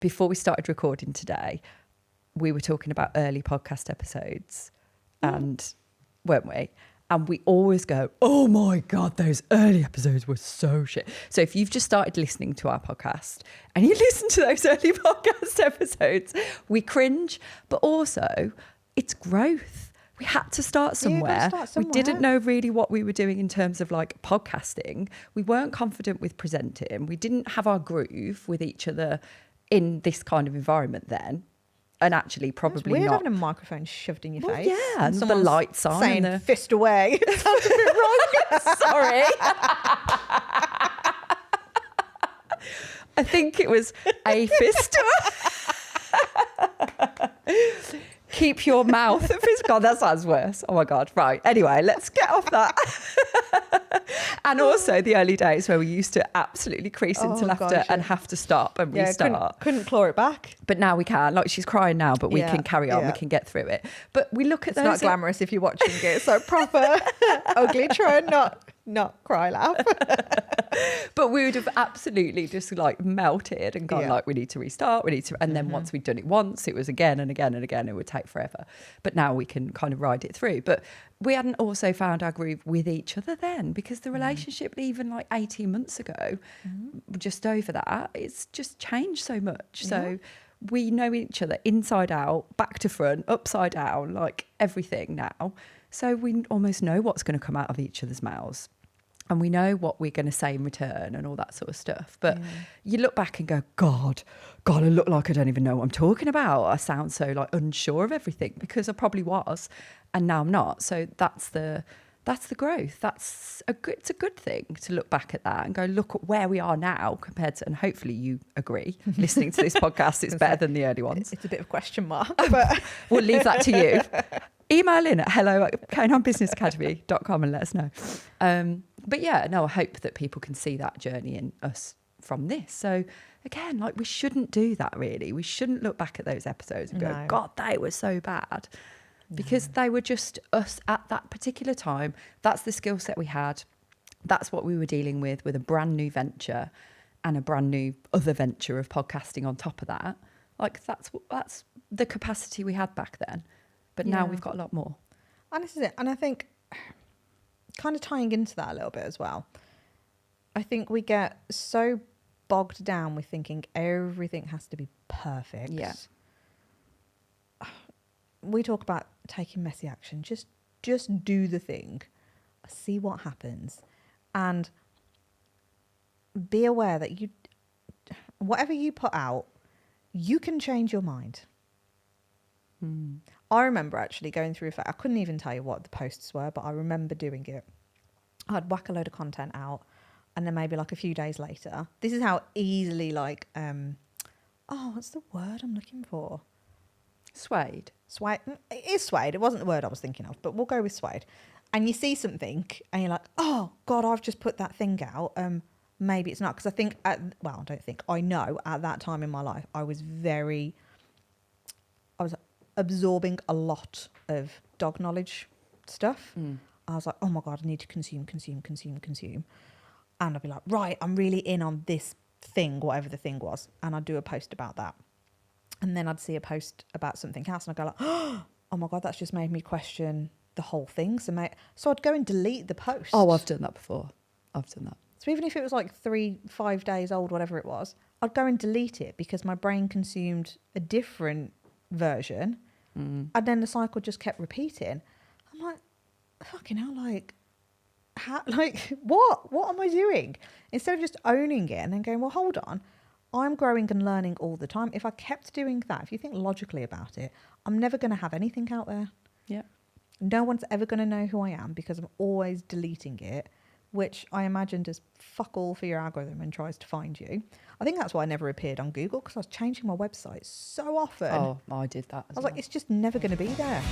before we started recording today, we were talking about early podcast episodes, and weren't we? And we always go, oh my God, those early episodes were so shit. So if you've just started listening to our podcast and you listen to those early podcast episodes, we cringe, but also it's growth. We had to start somewhere. We didn't know really what we were doing in terms of like podcasting. We weren't confident with presenting. We didn't have our groove with each other in this kind of environment then. And actually, probably weird not. Having a microphone shoved in your face. Yeah, and the lights on. Saying fist away. It sounds a bit wrong. Sorry. I think it was a fist. Keep your mouth fist. God, that sounds worse. Oh my God. Right. Anyway, let's get off that. And also the early days where we used to absolutely crease into laughter and have to stop and restart. Couldn't claw it back. But now we can. Like, she's crying now, but we can carry on. We can get through it. But we look at those. It's not glamorous if you're watching it. It's so proper, ugly. Try and not cry, laugh. But we would have absolutely just like melted and gone like, we need to restart. And then once we'd done it once, it was again and again and again. It would take forever. But now we can kind of ride it through. But we hadn't also found our groove with each other then, because the relationship even like 18 months ago, just over that, it's just changed so much. So we know each other inside out, back to front, upside down, like everything now. So we almost know what's going to come out of each other's mouths. And we know what we're going to say in return and all that sort of stuff. But you look back and go, God, I look like I don't even know what I'm talking about. I sound so like unsure of everything, because I probably was, and now I'm not. So that's the growth. It's a good thing to look back at that and go, look at where we are now compared to, and hopefully you agree, listening to this podcast, it's better than the early ones. It's a bit of a question mark, but we'll leave that to you. Email in at hello@canehomebusinessacademy.com and let us know. But yeah, no, I hope that people can see that journey in us from this. So again, like, we shouldn't do that really. We shouldn't look back at those episodes and go, God, they were so bad. Because they were just us at that particular time. That's the skill set we had. That's what we were dealing with a brand new venture and a brand new other venture of podcasting on top of that. Like, that's the capacity we had back then. But now we've got a lot more. And this is it. And I think, kind of tying into that a little bit as well, I think we get so bogged down with thinking everything has to be perfect. Yeah. We talk about taking messy action. Just do the thing. See what happens. And be aware that whatever you put out, you can change your mind. I remember actually going through I couldn't even tell you what the posts were, but I remember doing it. I'd whack a load of content out, and then maybe like a few days later, this is how easily like, what's the word I'm looking for? Swayed. It is swayed. It wasn't the word I was thinking of, but we'll go with swayed. And you see something and you're like, oh God, I've just put that thing out. Maybe it's not. Because I know at that time in my life, I was absorbing a lot of dog knowledge stuff. I was like, oh my God, I need to consume. And I'd be like, right, I'm really in on this thing, whatever the thing was. And I'd do a post about that. And then I'd see a post about something else and I'd go like, oh my God, that's just made me question the whole thing. So I'd go and delete the post. Oh, I've done that before. I've done that. So even if it was like 3-5 days old, whatever it was, I'd go and delete it because my brain consumed a different version. And then the cycle just kept repeating. I'm like, fucking hell, like, how, like, what am I doing? Instead of just owning it and then going, well, hold on, I'm growing and learning all the time. If I kept doing that, if you think logically about it, I'm never going to have anything out there. Yeah. No one's ever going to know who I am because I'm always deleting it, which I imagine does fuck all for your algorithm and tries to find you. I think that's why I never appeared on Google, because I was changing my website so often. Oh, I did that as well. I was like, it's just never going to be there.